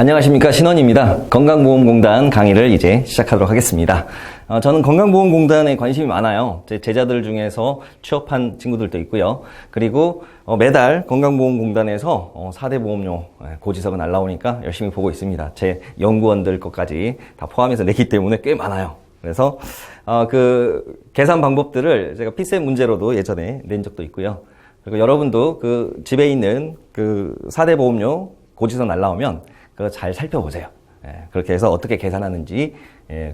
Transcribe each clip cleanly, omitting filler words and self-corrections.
안녕하십니까, 신원입니다. 건강보험공단 강의를 이제 시작하도록 하겠습니다. 저는 건강보험공단에 관심이 많아요. 제 제자들 중에서 취업한 친구들도 있고요. 그리고 매달 건강보험공단에서 4대 보험료 고지서가 날라오니까 열심히 보고 있습니다. 제 연구원들 것까지 다 포함해서 내기 때문에 꽤 많아요. 그래서 그 계산 방법들을 제가 피셋 문제로도 예전에 낸 적도 있고요. 그리고 여러분도 그 집에 있는 그 4대 보험료 고지서 날라오면 그거 잘 살펴보세요. 그렇게 해서 어떻게 계산하는지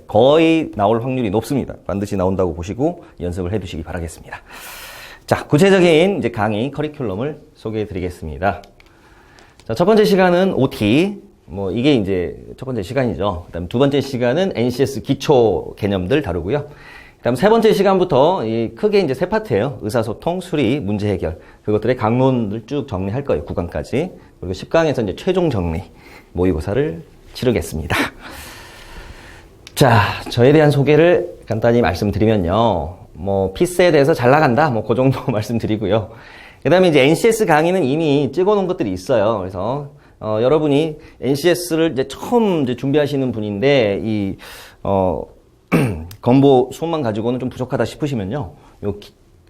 거의 나올 확률이 높습니다. 반드시 나온다고 보시고 연습을 해두시기 바라겠습니다. 자, 구체적인 이제 강의 커리큘럼을 소개해 드리겠습니다. 자, 첫 번째 시간은 OT. 이게 이제 첫 번째 시간이죠. 그 다음 두 번째 시간은 NCS 기초 개념들 다루고요. 그 다음 세 번째 시간부터 크게 이제 세 파트예요. 의사소통, 수리, 문제 해결. 그것들의 강론을 쭉 정리할 거예요. 9강까지. 그리고 10강에서 이제 최종 정리. 모의고사를 치르겠습니다. 자, 저에 대한 소개를 간단히 말씀드리면요. 피셋에 대해서 잘 나간다. 그 정도 말씀드리고요. 그 다음에 이제 NCS 강의는 이미 찍어 놓은 것들이 있어요. 그래서, 여러분이 NCS를 이제 처음 이제 준비하시는 분인데, 건보 수업만 가지고는 좀 부족하다 싶으시면요. 요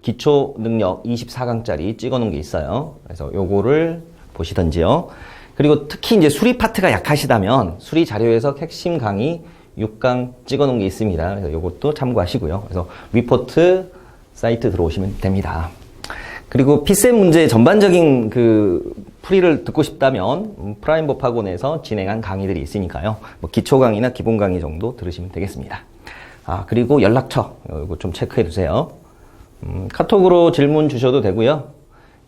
기초 능력 24강짜리 찍어 놓은 게 있어요. 그래서 요거를 보시던지요. 그리고 특히 이제 수리 파트가 약하시다면 수리 자료에서 핵심 강의 6강 찍어 놓은 게 있습니다. 그래서 요것도 참고하시고요. 그래서 리포트 사이트 들어오시면 됩니다. 그리고 피셋 문제 전반적인 그 풀이를 듣고 싶다면 프라임법 학원에서 진행한 강의들이 있으니까요. 기초 강의나 기본 강의 정도 들으시면 되겠습니다. 그리고 연락처 이거 좀 체크해 두세요. 카톡으로 질문 주셔도 되고요.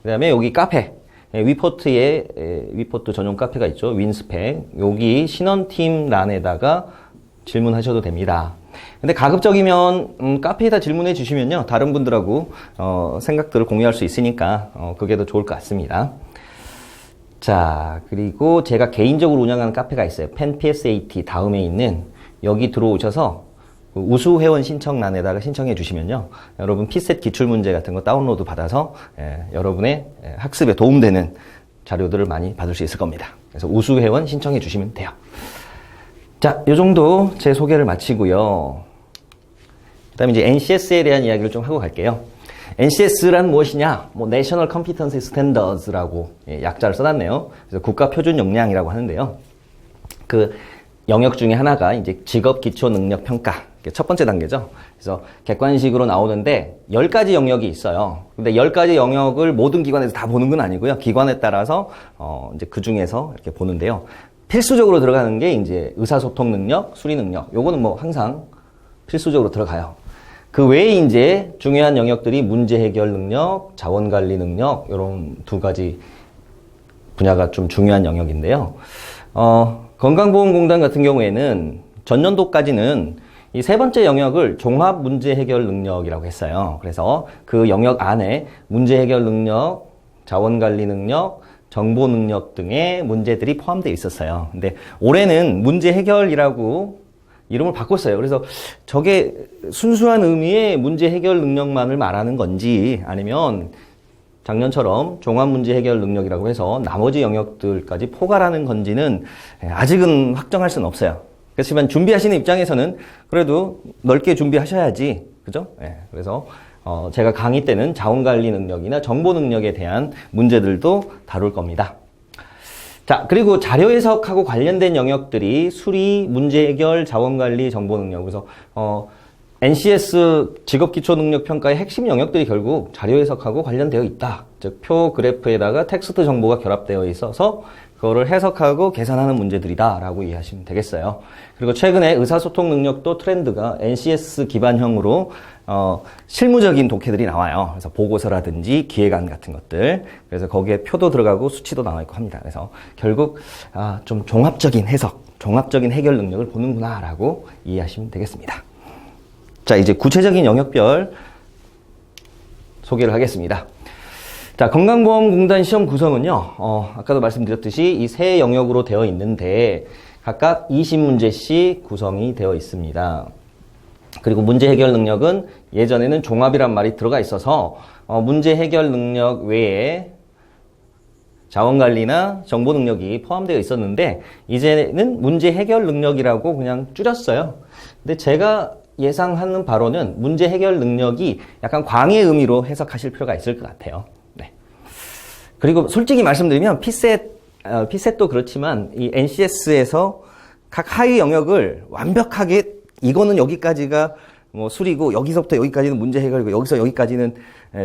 그 다음에 여기 카페 위포트에 위포트 전용 카페가 있죠. 윈스펙. 여기 신원팀 란에다가 질문하셔도 됩니다. 근데 가급적이면 카페에다 질문해 주시면요. 다른 분들하고 생각들을 공유할 수 있으니까 그게 더 좋을 것 같습니다. 자, 그리고 제가 개인적으로 운영하는 카페가 있어요. 펜PSAT 다음에 있는 여기 들어오셔서 우수 회원 신청란에다가 신청해 주시면요. 여러분 피셋 기출문제 같은 거 다운로드 받아서 여러분의 학습에 도움되는 자료들을 많이 받을 수 있을 겁니다. 그래서 우수 회원 신청해 주시면 돼요. 자, 요 정도 제 소개를 마치고요. 그 다음에 이제 NCS에 대한 이야기를 좀 하고 갈게요. NCS란 무엇이냐? National Competency Standards라고 약자를 써놨네요. 그래서 국가 표준 역량이라고 하는데요. 그 영역 중에 하나가 이제 직업 기초 능력 평가. 첫 번째 단계죠. 그래서 객관식으로 나오는데 10가지 영역이 있어요. 근데 10가지 영역을 모든 기관에서 다 보는 건 아니고요. 기관에 따라서 이제 그 중에서 이렇게 보는데요. 필수적으로 들어가는 게 이제 의사소통 능력, 수리 능력. 요거는 항상 필수적으로 들어가요. 그 외에 이제 중요한 영역들이 문제 해결 능력, 자원 관리 능력, 요런 두 가지 분야가 좀 중요한 영역인데요. 건강보험공단 같은 경우에는 전년도까지는 이 세 번째 영역을 종합 문제 해결 능력이라고 했어요. 그래서 그 영역 안에 문제 해결 능력, 자원 관리 능력, 정보 능력 등의 문제들이 포함되어 있었어요. 근데 올해는 문제 해결이라고 이름을 바꿨어요. 그래서 저게 순수한 의미의 문제 해결 능력만을 말하는 건지 아니면 작년처럼 종합 문제 해결 능력이라고 해서 나머지 영역들까지 포괄하는 건지는 아직은 확정할 수는 없어요. 그렇지만 준비하시는 입장에서는 그래도 넓게 준비하셔야지. 그죠? 그래서 제가 강의 때는 자원관리 능력이나 정보 능력에 대한 문제들도 다룰 겁니다. 자, 그리고 자료 해석하고 관련된 영역들이 수리, 문제 해결, 자원관리, 정보 능력. 그래서 NCS 직업기초능력평가의 핵심 영역들이 결국 자료 해석하고 관련되어 있다. 즉, 표 그래프에다가 텍스트 정보가 결합되어 있어서 그거를 해석하고 계산하는 문제들이다 라고 이해하시면 되겠어요. 그리고 최근에 의사소통 능력도 트렌드가 NCS 기반형으로 실무적인 독해들이 나와요. 그래서 보고서라든지 기획안 같은 것들. 그래서 거기에 표도 들어가고 수치도 나와 있고 합니다. 그래서 결국 좀 종합적인 해석, 종합적인 해결 능력을 보는구나 라고 이해하시면 되겠습니다. 자, 이제 구체적인 영역별 소개를 하겠습니다. 자, 건강보험공단 시험 구성은요, 아까도 말씀드렸듯이 이 세 영역으로 되어 있는데, 각각 20문제씩 구성이 되어 있습니다. 그리고 문제 해결 능력은 예전에는 종합이란 말이 들어가 있어서, 문제 해결 능력 외에 자원관리나 정보 능력이 포함되어 있었는데 이제는 문제 해결 능력이라고 그냥 줄였어요. 근데 제가 예상하는 바로는 문제 해결 능력이 약간 광의 의미로 해석하실 필요가 있을 것 같아요. 네. 그리고 솔직히 말씀드리면 P셋도 그렇지만 이 NCS에서 각 하위 영역을 완벽하게 이거는 여기까지가 뭐 수리고 여기서부터 여기까지는 문제 해결이고 여기서 여기까지는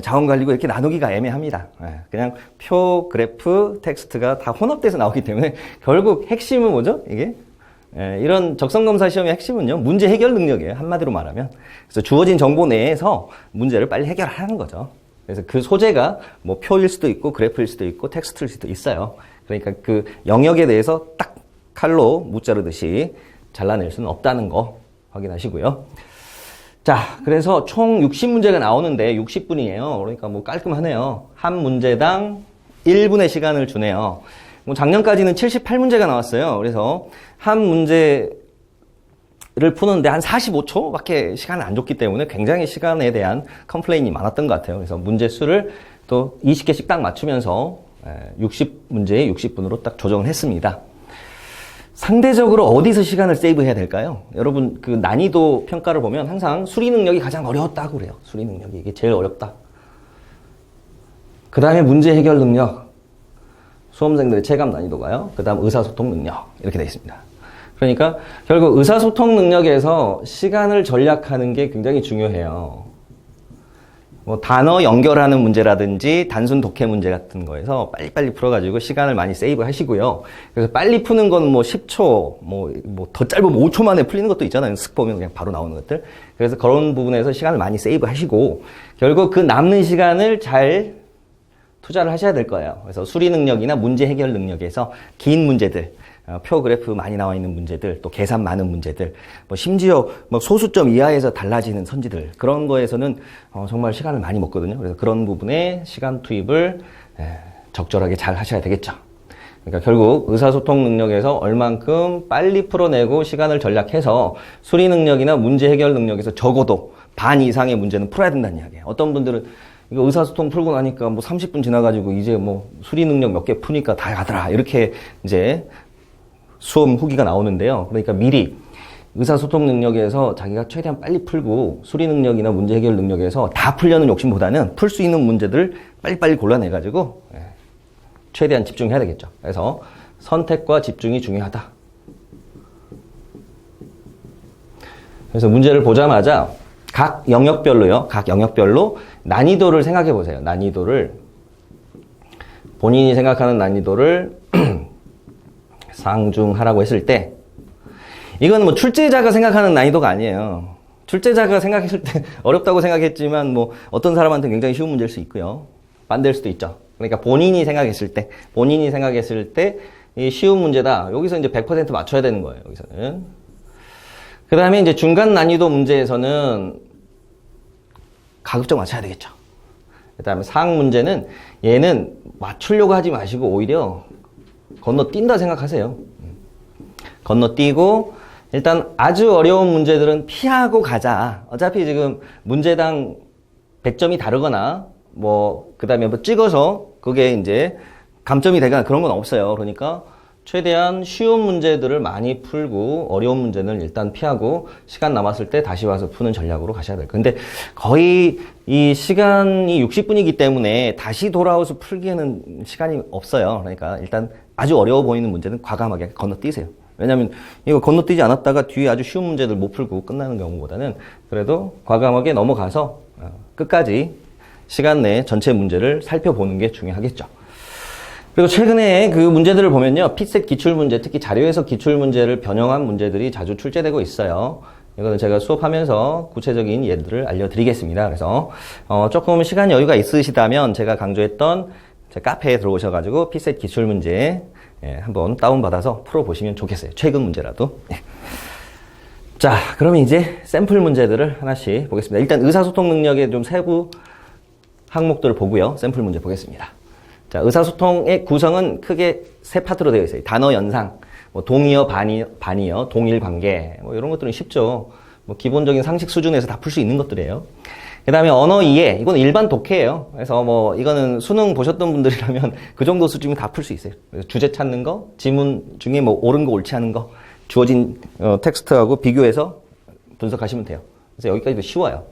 자원관리고 이렇게 나누기가 애매합니다. 그냥 표, 그래프, 텍스트가 다 혼합돼서 나오기 때문에 결국 핵심은 뭐죠? 이게 이런 적성검사 시험의 핵심은요, 문제 해결 능력이에요. 한마디로 말하면. 그래서 주어진 정보 내에서 문제를 빨리 해결하는 거죠. 그래서 그 소재가 뭐 표일 수도 있고, 그래프일 수도 있고, 텍스트일 수도 있어요. 그러니까 그 영역에 대해서 딱 칼로 무자르듯이 잘라낼 수는 없다는 거 확인하시고요. 자, 그래서 총 60문제가 나오는데 60분이에요. 그러니까 뭐 깔끔하네요. 한 문제당 1분의 시간을 주네요. 뭐 작년까지는 78문제가 나왔어요. 그래서 한 문제를 푸는데 한 45초밖에 시간을 안 줬기 때문에 굉장히 시간에 대한 컴플레인이 많았던 것 같아요. 그래서 문제 수를 또 20개씩 딱 맞추면서 60문제에 60분으로 딱 조정을 했습니다. 상대적으로 어디서 시간을 세이브해야 될까요? 여러분 그 난이도 평가를 보면 항상 수리 능력이 가장 어려웠다고 그래요. 수리 능력이 이게 제일 어렵다. 그 다음에 문제 해결 능력, 수험생들의 체감 난이도가요. 그 다음 의사소통 능력 이렇게 되어 있습니다. 그러니까 결국 의사소통 능력에서 시간을 절약하는 게 굉장히 중요해요. 뭐 단어 연결하는 문제라든지 단순 독해 문제 같은 거에서 빨리빨리 풀어가지고 시간을 많이 세이브 하시고요. 그래서 빨리 푸는 거는 뭐 10초, 뭐 더 짧으면 5초 만에 풀리는 것도 있잖아요. 쓱 보면 그냥 바로 나오는 것들. 그래서 그런 부분에서 시간을 많이 세이브 하시고, 결국 그 남는 시간을 잘 투자를 하셔야 될 거예요. 그래서 수리 능력이나 문제 해결 능력에서 긴 문제들, 표 그래프 많이 나와 있는 문제들, 또 계산 많은 문제들, 뭐 심지어 뭐 소수점 이하에서 달라지는 선지들, 그런 거에서는 정말 시간을 많이 먹거든요. 그래서 그런 부분에 시간 투입을 적절하게 잘 하셔야 되겠죠. 그러니까 결국 의사소통 능력에서 얼만큼 빨리 풀어내고 시간을 절약해서 수리 능력이나 문제 해결 능력에서 적어도 반 이상의 문제는 풀어야 된다는 이야기예요. 어떤 분들은 이거 의사소통 풀고 나니까 뭐 30분 지나가지고 이제 뭐 수리 능력 몇 개 푸니까 다 가더라. 이렇게 이제 수험 후기가 나오는데요. 그러니까 미리 의사소통 능력에서 자기가 최대한 빨리 풀고 수리 능력이나 문제 해결 능력에서 다 풀려는 욕심보다는 풀 수 있는 문제들을 빨리빨리 골라내가지고 최대한 집중해야 되겠죠. 그래서 선택과 집중이 중요하다. 그래서 문제를 보자마자 각 영역별로요. 각 영역별로 난이도를 생각해 보세요. 난이도를 본인이 생각하는 난이도를 상중하라고 했을 때, 이건 뭐 출제자가 생각하는 난이도가 아니에요. 출제자가 생각했을 때 어렵다고 생각했지만 뭐 어떤 사람한테는 굉장히 쉬운 문제일 수 있고요. 반대일 수도 있죠. 그러니까 본인이 생각했을 때 이 쉬운 문제다. 여기서 이제 100% 맞춰야 되는 거예요. 여기서는. 그 다음에 이제 중간 난이도 문제에서는 가급적 맞춰야 되겠죠. 그 다음에 상응 문제는 얘는 맞추려고 하지 마시고 오히려 건너뛴다 생각하세요. 건너뛰고 일단 아주 어려운 문제들은 피하고 가자. 어차피 지금 문제당 100점이 다르거나 뭐 그다음에 뭐 찍어서 그게 이제 감점이 되거나 그런 건 없어요. 그러니까 최대한 쉬운 문제들을 많이 풀고 어려운 문제는 일단 피하고 시간 남았을 때 다시 와서 푸는 전략으로 가셔야 될 거예요. 근데 거의 이 시간이 60분이기 때문에 다시 돌아와서 풀기에는 시간이 없어요. 그러니까 일단 아주 어려워 보이는 문제는 과감하게 건너뛰세요. 왜냐하면 이거 건너뛰지 않았다가 뒤에 아주 쉬운 문제들 못 풀고 끝나는 경우보다는 그래도 과감하게 넘어가서 끝까지 시간 내에 전체 문제를 살펴보는 게 중요하겠죠. 그리고 최근에 그 문제들을 보면요. P셋 기출문제, 특히 자료에서 기출문제를 변형한 문제들이 자주 출제되고 있어요. 이거는 제가 수업하면서 구체적인 예들을 알려드리겠습니다. 그래서 조금 시간 여유가 있으시다면 제가 강조했던 제 카페에 들어오셔가지고 P셋 기출문제 한번 다운받아서 풀어보시면 좋겠어요. 최근 문제라도. 자, 그러면 이제 샘플 문제들을 하나씩 보겠습니다. 일단 의사소통 능력의 좀 세부 항목들을 보고요. 샘플 문제 보겠습니다. 자, 의사소통의 구성은 크게 세 파트로 되어 있어요. 단어 연상, 뭐 동의어, 반의어, 동일 관계, 뭐 이런 것들은 쉽죠. 뭐 기본적인 상식 수준에서 다 풀 수 있는 것들이에요. 그 다음에 언어 이해. 이건 일반 독해예요. 그래서 뭐, 이거는 수능 보셨던 분들이라면 그 정도 수준이면 다 풀 수 있어요. 그래서 주제 찾는 거, 지문 중에 뭐, 옳은 거 옳지 않은 거, 주어진 텍스트하고 비교해서 분석하시면 돼요. 그래서 여기까지도 쉬워요.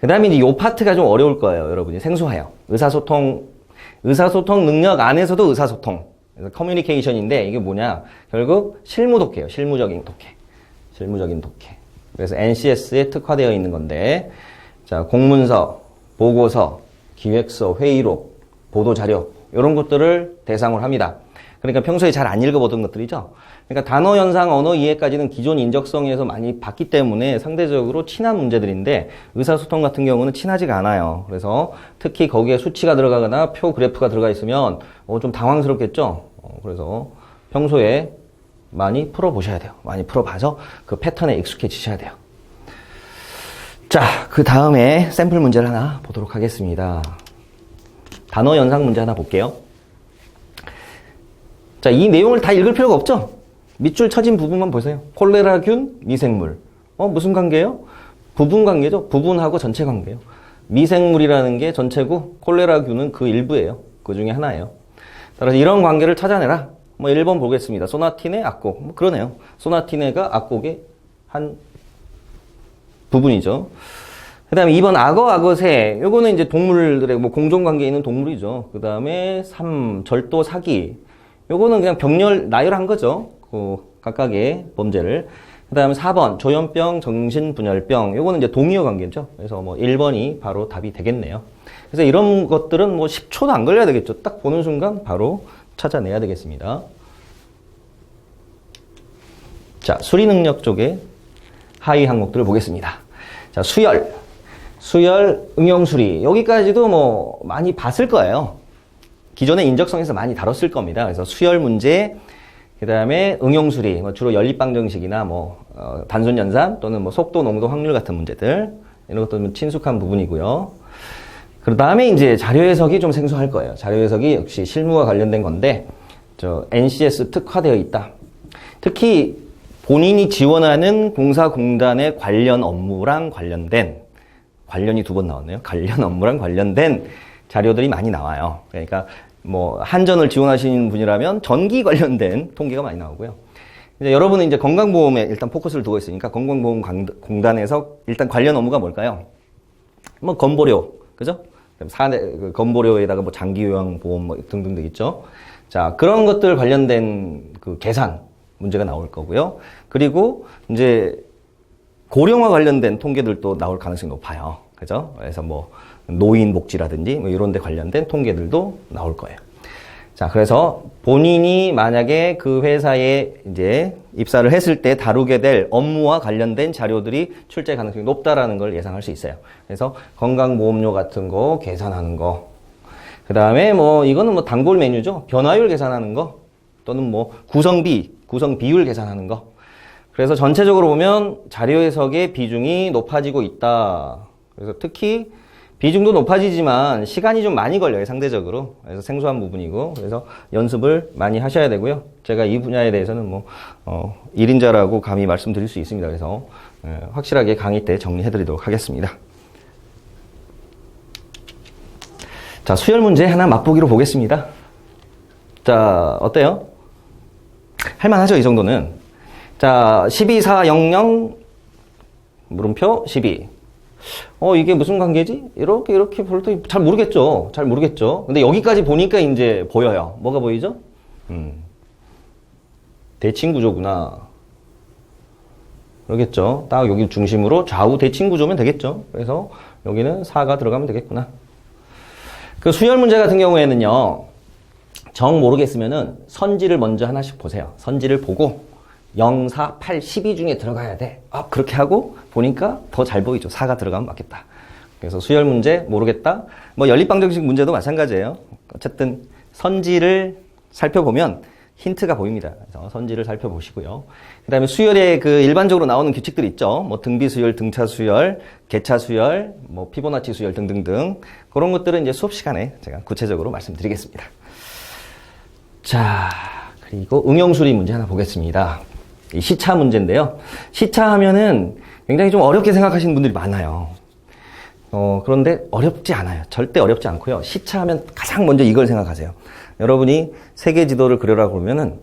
그 다음에 이제 요 파트가 좀 어려울 거예요. 여러분이 생소해요. 의사소통 능력 안에서도 의사소통. 그래서 커뮤니케이션인데 이게 뭐냐. 결국 실무 독해예요. 실무적인 독해. 그래서 NCS에 특화되어 있는 건데, 자, 공문서, 보고서, 기획서, 회의록, 보도자료, 이런 것들을 대상으로 합니다. 그러니까 평소에 잘 안 읽어보던 것들이죠. 그러니까 단어 연상, 언어 이해까지는 기존 인적성에서 많이 봤기 때문에 상대적으로 친한 문제들인데 의사소통 같은 경우는 친하지가 않아요. 그래서 특히 거기에 수치가 들어가거나 표 그래프가 들어가 있으면 좀 당황스럽겠죠. 그래서 평소에 많이 풀어보셔야 돼요. 많이 풀어봐서 그 패턴에 익숙해지셔야 돼요. 자, 그 다음에 샘플 문제를 하나 보도록 하겠습니다. 단어 연상 문제 하나 볼게요. 자, 이 내용을 다 읽을 필요가 없죠? 밑줄 쳐진 부분만 보세요. 콜레라균, 미생물. 무슨 관계예요? 부분 관계죠? 부분하고 전체 관계예요. 미생물이라는 게 전체고, 콜레라균은 그 일부예요. 그 중에 하나예요. 따라서 이런 관계를 찾아내라. 뭐 1번 보겠습니다. 소나티네, 악곡. 뭐 그러네요. 소나티네가 악곡의 한 부분이죠. 그 다음에 2번 악어, 악어새. 요거는 이제 동물들의 뭐 공존관계에 있는 동물이죠. 그 다음에 3, 절도, 사기. 요거는 그냥 병렬, 나열한 거죠. 그 각각의 범죄를. 그 다음에 4번, 조현병, 정신분열병. 요거는 이제 동의어 관계죠. 그래서 뭐 1번이 바로 답이 되겠네요. 그래서 이런 것들은 뭐 10초도 안 걸려야 되겠죠. 딱 보는 순간 바로 찾아내야 되겠습니다. 자, 수리 능력 쪽에 하위 항목들을 보겠습니다. 자, 수열, 응용수리. 여기까지도 뭐 많이 봤을 거예요. 기존의 인적성에서 많이 다뤘을 겁니다. 그래서 수열 문제, 그 다음에 응용수리, 뭐 주로 연립방정식이나 뭐 단순연산 또는 뭐 속도, 농도, 확률 같은 문제들 이런 것들은 친숙한 부분이고요. 그 다음에 이제 자료해석이 좀 생소할 거예요. 자료해석이 역시 실무와 관련된 건데, NCS 특화되어 있다. 특히 본인이 지원하는 공사공단의 관련 업무랑 관련된, 관련이 2번 나왔네요. 관련 업무랑 관련된 자료들이 많이 나와요. 그러니까 뭐 한전을 지원하시는 분이라면 전기 관련된 통계가 많이 나오고요. 이제 여러분은 이제 건강보험에 일단 포커스를 두고 있으니까 건강보험공단에서 일단 관련 업무가 뭘까요? 뭐 건보료, 그죠? 건보료에다가 뭐 장기요양보험 뭐 등등등 있죠. 자, 그런 것들 관련된 그 계산 문제가 나올 거고요. 그리고 이제 고령화 관련된 통계들도 나올 가능성이 높아요. 그죠? 그래서 뭐 노인 복지라든지 뭐 이런 데 관련된 통계들도 나올 거예요. 자, 그래서 본인이 만약에 그 회사에 이제 입사를 했을 때 다루게 될 업무와 관련된 자료들이 출제 가능성이 높다라는 걸 예상할 수 있어요. 그래서 건강보험료 같은 거 계산하는 거. 그 다음에 뭐 이거는 뭐 단골 메뉴죠. 변화율 계산하는 거. 또는 뭐 구성 비율 계산하는 거. 그래서 전체적으로 보면 자료 해석의 비중이 높아지고 있다. 그래서 특히 비중도 높아지지만 시간이 좀 많이 걸려요, 상대적으로. 그래서 생소한 부분이고, 그래서 연습을 많이 하셔야 되고요. 제가 이 분야에 대해서는 뭐, 1인자라고 감히 말씀드릴 수 있습니다. 그래서, 확실하게 강의 때 정리해 드리도록 하겠습니다. 자, 수열 문제 하나 맛보기로 보겠습니다. 자, 어때요? 할만하죠, 이 정도는. 자, 12400, 물음표 12. 이게 무슨 관계지? 이렇게 볼때 잘 모르겠죠. 근데 여기까지 보니까 이제 보여요. 뭐가 보이죠? 대칭 구조구나. 그러겠죠. 딱 여기 중심으로 좌우 대칭 구조면 되겠죠. 그래서 여기는 4가 들어가면 되겠구나. 그 수열 문제 같은 경우에는요, 정 모르겠으면은 선지를 먼저 하나씩 보세요. 선지를 보고 0, 4, 8, 12 중에 들어가야 돼. 그렇게 하고 보니까 더 잘 보이죠. 4가 들어가면 맞겠다. 그래서 수열 문제 모르겠다. 뭐 연립방정식 문제도 마찬가지예요. 어쨌든 선지를 살펴보면 힌트가 보입니다. 그래서 선지를 살펴보시고요. 그 다음에 수열에 그 일반적으로 나오는 규칙들이 있죠. 뭐 등비 수열, 등차 수열, 개차 수열, 뭐 피보나치 수열 등등등. 그런 것들은 이제 수업 시간에 제가 구체적으로 말씀드리겠습니다. 자, 그리고 응용수리 문제 하나 보겠습니다. 이 시차 문제인데요. 시차 하면은 굉장히 좀 어렵게 생각하시는 분들이 많아요. 그런데 어렵지 않아요. 절대 어렵지 않고요. 시차하면 가장 먼저 이걸 생각하세요. 여러분이 세계 지도를 그려라 그러면은,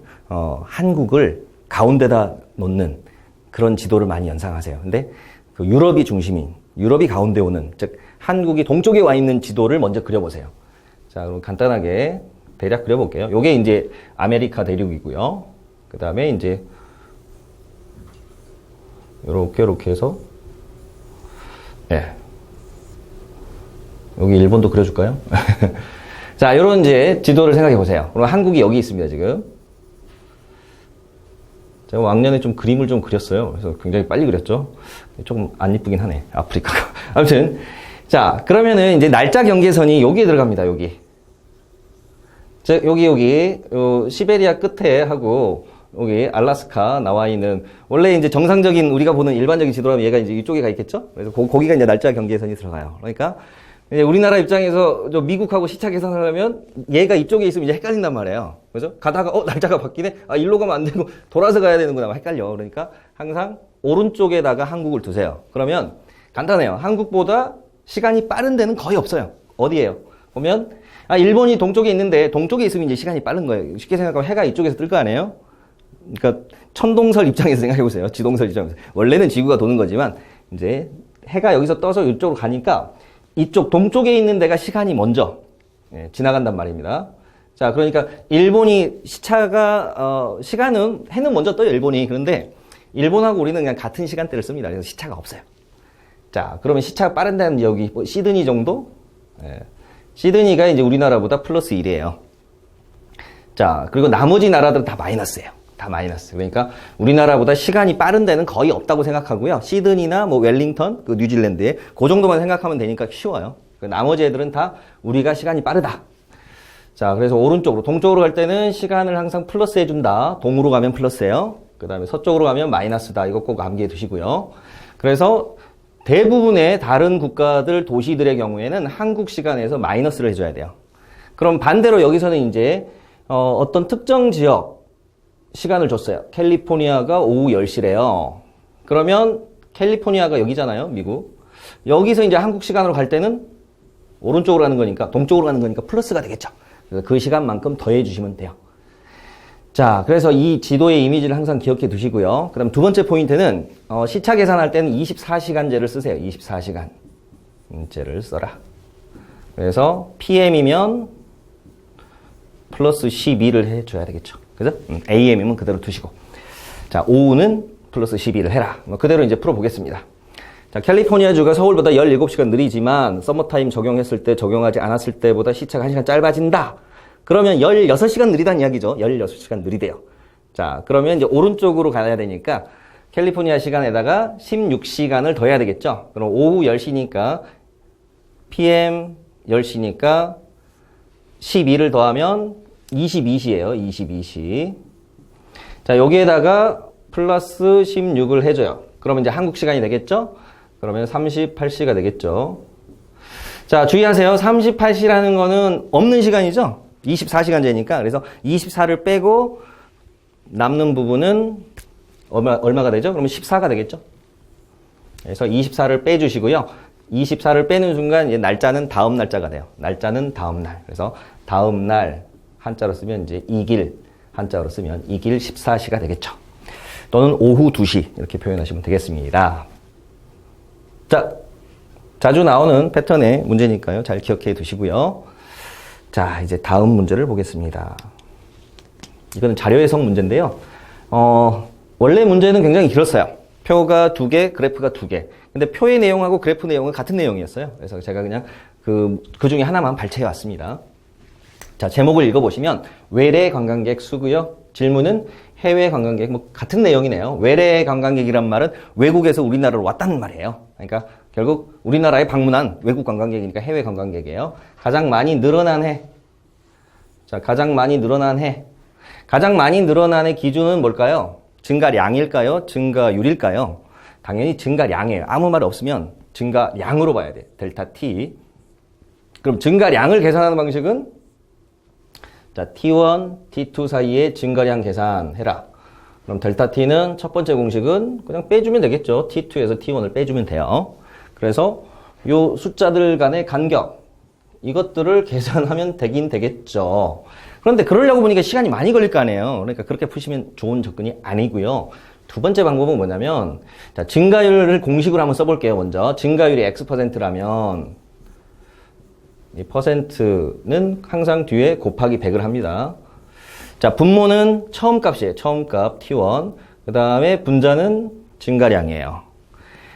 한국을 가운데다 놓는 그런 지도를 많이 연상하세요. 근데 그 유럽이 중심인, 유럽이 가운데 오는, 즉, 한국이 동쪽에 와 있는 지도를 먼저 그려보세요. 자, 그럼 간단하게 대략 그려볼게요. 요게 이제 아메리카 대륙이고요. 그 다음에 이제, 요렇게 해서, 예. 여기 일본도 그려줄까요? 자, 요런 이제 지도를 생각해 보세요. 그럼 한국이 여기 있습니다, 지금. 제가 왕년에 좀 그림을 좀 그렸어요. 그래서 굉장히 빨리 그렸죠. 조금 안 이쁘긴 하네, 아프리카가. 아무튼. 자, 그러면은 이제 날짜 경계선이 여기에 들어갑니다, 여기. 자, 여기, 시베리아 끝에 하고, 여기 알라스카 나와 있는, 원래 이제 정상적인 우리가 보는 일반적인 지도라면 얘가 이제 이쪽에 가 있겠죠? 그래서 거기가 이제 날짜 경계선이 들어가요. 그러니까, 이제 우리나라 입장에서 미국하고 시차 계산을 하면 얘가 이쪽에 있으면 이제 헷갈린단 말이에요. 그죠? 가다가, 날짜가 바뀌네? 아, 일로 가면 안 되고, 돌아서 가야 되는구나. 헷갈려. 그러니까 항상 오른쪽에다가 한국을 두세요. 그러면 간단해요. 한국보다 시간이 빠른 데는 거의 없어요. 어디예요? 보면, 일본이 동쪽에 있는데, 동쪽에 있으면 이제 시간이 빠른 거예요. 쉽게 생각하면 해가 이쪽에서 뜰 거 아니에요? 그러니까 천동설 입장에서 생각해보세요. 지동설 입장에서. 원래는 지구가 도는 거지만 이제 해가 여기서 떠서 이쪽으로 가니까 이쪽 동쪽에 있는 데가 시간이 먼저 지나간단 말입니다. 자, 그러니까 일본이 시간은 해는 먼저 떠요, 일본이. 그런데 일본하고 우리는 그냥 같은 시간대를 씁니다. 그래서 시차가 없어요. 자, 그러면 시차가 빠른 데는 여기 시드니 정도? 시드니가 이제 우리나라보다 플러스 1이에요. 자, 그리고 나머지 나라들은 다 마이너스예요. 다 마이너스. 그러니까 우리나라보다 시간이 빠른 데는 거의 없다고 생각하고요. 시드니나 웰링턴, 그 뉴질랜드에 그 정도만 생각하면 되니까 쉬워요. 나머지 애들은 다 우리가 시간이 빠르다. 자, 그래서 오른쪽으로, 동쪽으로 갈 때는 시간을 항상 플러스 해준다. 동으로 가면 플러스예요. 그 다음에 서쪽으로 가면 마이너스다. 이거 꼭 암기해 두시고요. 그래서 대부분의 다른 국가들, 도시들의 경우에는 한국 시간에서 마이너스를 해줘야 돼요. 그럼 반대로 여기서는 이제 어떤 특정 지역 시간을 줬어요. 캘리포니아가 오후 10시래요. 그러면 캘리포니아가 여기잖아요, 미국. 여기서 이제 한국 시간으로 갈 때는 오른쪽으로 가는 거니까, 동쪽으로 가는 거니까 플러스가 되겠죠. 그래서 그 시간만큼 더해 주시면 돼요. 자, 그래서 이 지도의 이미지를 항상 기억해 두시고요. 그 다음 두 번째 포인트는 시차 계산할 때는 24시간제를 쓰세요. 24시간제를 써라. 그래서 PM이면 플러스 12를 해줘야 되겠죠. 그죠? AM이면 그대로 두시고. 자, 오후는 플러스 12를 해라. 그대로 이제 풀어보겠습니다. 자, 캘리포니아주가 서울보다 17시간 느리지만, 서머타임 적용했을 때, 적용하지 않았을 때보다 시차가 1시간 짧아진다. 그러면 16시간 느리다는 이야기죠. 16시간 느리대요. 자, 그러면 이제 오른쪽으로 가야 되니까, 캘리포니아 시간에다가 16시간을 더 해야 되겠죠. 그럼 오후 10시니까, PM 10시니까, 12를 더하면 22시예요. 22시. 자, 여기에다가 플러스 16을 해줘요. 그러면 이제 한국 시간이 되겠죠? 그러면 38시가 되겠죠. 자, 주의하세요. 38시라는 거는 없는 시간이죠? 24시간제니까. 그래서 24를 빼고 남는 부분은 얼마가 되죠? 그러면 14가 되겠죠? 그래서 24를 빼주시고요. 24를 빼는 순간 이제 날짜는 다음 날짜가 돼요. 날짜는 다음 날. 그래서 다음 날 한자로 쓰면 이제 이길, 한자로 쓰면 이길 14시가 되겠죠. 또는 오후 2시 이렇게 표현하시면 되겠습니다. 자, 자주 나오는 패턴의 문제니까요. 잘 기억해 두시고요. 자, 이제 다음 문제를 보겠습니다. 이거는 자료 해석 문제인데요. 원래 문제는 굉장히 길었어요. 표가 2개, 그래프가 2개. 근데 표의 내용하고 그래프 내용은 같은 내용이었어요. 그래서 제가 그냥 그 중에 하나만 발췌해 왔습니다. 자, 제목을 읽어보시면 외래 관광객 수고요. 질문은 해외 관광객, 같은 내용이네요. 외래 관광객이란 말은 외국에서 우리나라로 왔다는 말이에요. 그러니까 결국 우리나라에 방문한 외국 관광객이니까 해외 관광객이에요. 가장 많이 늘어난 해. 자, 가장 많이 늘어난 해. 가장 많이 늘어난 해 기준은 뭘까요? 증가량일까요? 증가율일까요? 당연히 증가량이에요. 아무 말 없으면 증가량으로 봐야 돼. 델타 T. 그럼 증가량을 계산하는 방식은 자, T1, T2 사이의 증가량 계산해라. 그럼 델타 T는 첫 번째 공식은 그냥 빼주면 되겠죠. T2에서 T1을 빼주면 돼요. 그래서 요 숫자들 간의 간격, 이것들을 계산하면 되긴 되겠죠. 그런데 그러려고 보니까 시간이 많이 걸릴 거 아니에요. 그러니까 그렇게 푸시면 좋은 접근이 아니고요. 두 번째 방법은 뭐냐면, 자, 증가율을 공식으로 한번 써볼게요. 먼저 증가율이 X%라면 이 퍼센트는 항상 뒤에 곱하기 100을 합니다. 자, 분모는 처음 값이에요. 처음 값 T1. 그 다음에 분자는 증가량이에요.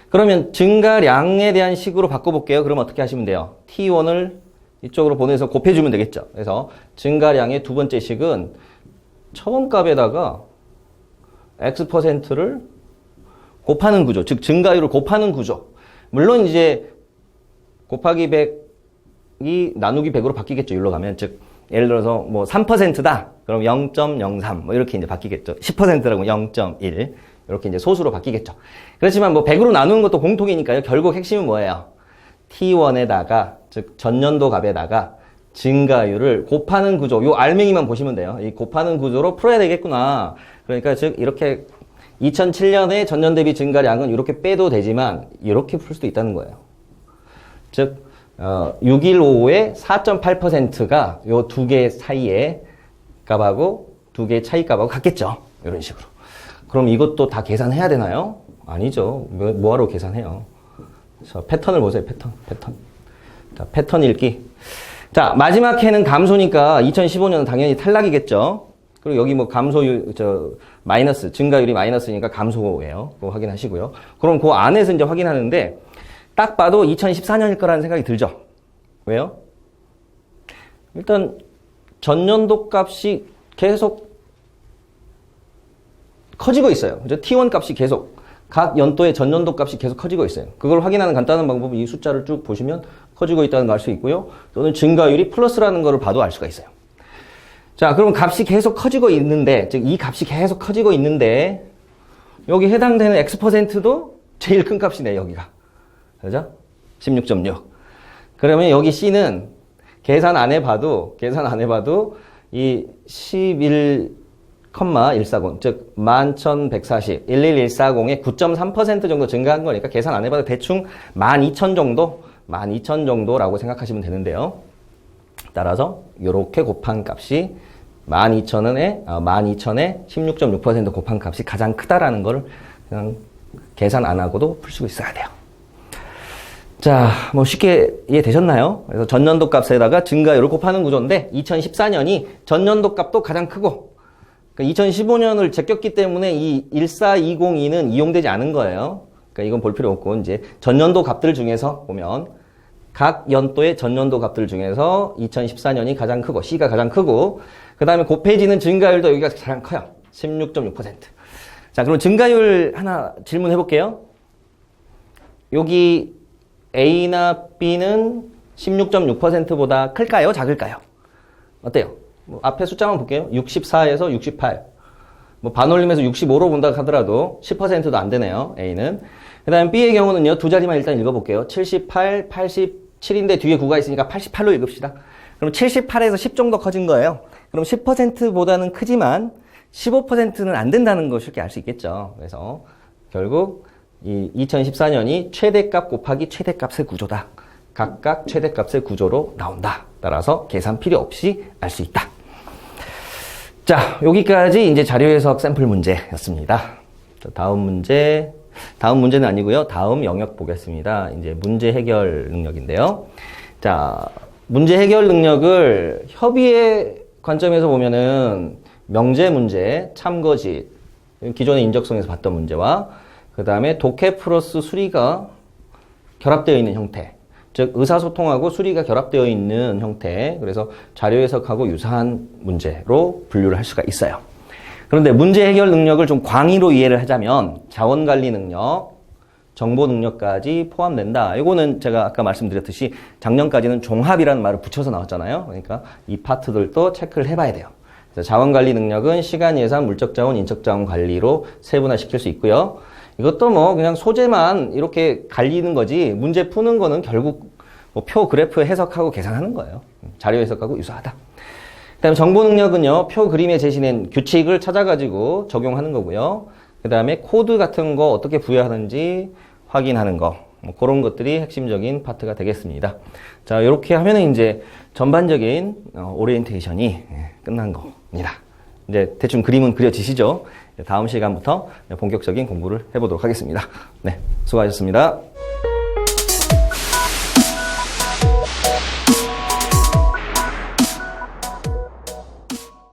그러면 증가량에 대한 식으로 바꿔볼게요. 그럼 어떻게 하시면 돼요? T1을 이쪽으로 보내서 곱해주면 되겠죠. 그래서 증가량의 두 번째 식은 처음 값에다가 X%를 곱하는 구조, 즉 증가율을 곱하는 구조. 물론 이제 곱하기 100이 나누기 100으로 바뀌겠죠. 일로 가면. 즉 예를 들어서 뭐 3%다. 그럼 0.03 뭐 이렇게 이제 바뀌겠죠. 10%라고 0.1 이렇게 이제 소수로 바뀌겠죠. 그렇지만 뭐 100으로 나누는 것도 공통이니까요. 결국 핵심은 뭐예요? T1에다가 즉 전년도 값에다가 증가율을 곱하는 구조. 요 알맹이만 보시면 돼요. 이 곱하는 구조로 풀어야 되겠구나. 그러니까 즉 이렇게 2007년에 전년 대비 증가량은 이렇게 빼도 되지만 이렇게 풀 수도 있다는 거예요. 즉 6155의 4.8%가 요 두 개 사이의 값하고 두 개 차이 값하고 같겠죠. 이런 식으로. 그럼 이것도 다 계산해야 되나요? 아니죠. 뭐하러 계산해요. 자, 패턴을 보세요. 패턴. 자, 패턴 읽기. 자, 마지막 해는 감소니까 2015년은 당연히 탈락이겠죠. 그리고 여기 뭐 감소율, 마이너스, 증가율이 마이너스니까 감소예요. 그거 확인하시고요. 그럼 그 안에서 이제 확인하는데 딱 봐도 2014년일 거라는 생각이 들죠. 왜요? 일단 전년도 값이 계속 커지고 있어요. 그죠? T1 값이 계속 각 연도의 전년도 값이 계속 커지고 있어요. 그걸 확인하는 간단한 방법은 이 숫자를 쭉 보시면 커지고 있다는 걸 알 수 있고요. 또는 증가율이 플러스라는 걸 봐도 알 수가 있어요. 자, 그러면 값이 계속 커지고 있는데, 즉 이 값이 계속 커지고 있는데 여기 해당되는 X%도 제일 큰 값이네, 여기가. 그죠? 16.6. 그러면 여기 C는 계산 안 해봐도 이 11,140, 즉 11,140, 11140의 9.3% 정도 증가한 거니까 계산 안 해봐도 대충 12,000 정도라고 생각하시면 되는데요. 따라서 이렇게 곱한 값이 12,000에 16.6% 곱한 값이 가장 크다라는 걸 그냥 계산 안 하고도 풀 수 있어야 돼요. 자, 뭐 쉽게 이해되셨나요? 그래서 전년도 값에다가 증가율을 곱하는 구조인데 2014년이 전년도 값도 가장 크고 2015년을 제꼈기 때문에 이 14202는 이용되지 않은 거예요. 그러니까 이건 볼 필요 없고 이제 전년도 값들 중에서 보면 각 연도의 전년도 값들 중에서 2014년이 가장 크고 C가 가장 크고 그 다음에 곱해지는 증가율도 여기가 가장 커요. 16.6%. 자, 그럼 증가율 하나 질문해 볼게요. 여기 A나 B는 16.6%보다 클까요? 작을까요? 어때요? 뭐 앞에 숫자만 볼게요. 64에서 68. 뭐 반올림에서 65로 본다 하더라도 10%도 안 되네요. A는. 그 다음에 B의 경우는요. 두 자리만 일단 읽어볼게요. 78, 87인데 뒤에 9가 있으니까 88로 읽읍시다. 그럼 78에서 10 정도 커진 거예요. 그럼 10%보다는 크지만 15%는 안 된다는 걸 쉽게 알 수 있겠죠. 그래서 결국 이 2014년이 최대값 곱하기 최대값의 구조다. 각각 최대값의 구조로 나온다. 따라서 계산 필요 없이 알 수 있다. 자, 여기까지 이제 자료 해석 샘플 문제였습니다. 자, 다음 문제는 아니고요. 다음 영역 보겠습니다. 이제 문제 해결 능력인데요. 자, 문제 해결 능력을 협의의 관점에서 보면은 명제 문제, 참거짓, 기존의 인적성에서 봤던 문제와 그 다음에 독해 플러스 수리가 결합되어 있는 형태. 즉 의사소통하고 수리가 결합되어 있는 형태. 그래서 자료 해석하고 유사한 문제로 분류를 할 수가 있어요. 그런데 문제 해결 능력을 좀 광의로 이해를 하자면 자원관리 능력, 정보 능력까지 포함된다. 이거는 제가 아까 말씀드렸듯이 작년까지는 종합이라는 말을 붙여서 나왔잖아요. 그러니까 이 파트들도 체크를 해봐야 돼요. 그래서 자원관리 능력은 시간 예산, 물적자원, 인적자원 관리로 세분화시킬 수 있고요. 이것도 뭐 그냥 소재만 이렇게 갈리는 거지 문제 푸는 거는 결국 뭐 표 그래프 해석하고 계산하는 거예요. 자료 해석하고 유사하다. 그 다음에 정보 능력은요. 표 그림에 제시된 규칙을 찾아가지고 적용하는 거고요. 그 다음에 코드 같은 거 어떻게 부여하는지 확인하는 거. 뭐 그런 것들이 핵심적인 파트가 되겠습니다. 자, 이렇게 하면은 이제 전반적인 오리엔테이션이 끝난 겁니다. 이제 대충 그림은 그려지시죠? 다음 시간부터 본격적인 공부를 해보도록 하겠습니다. 네, 수고하셨습니다.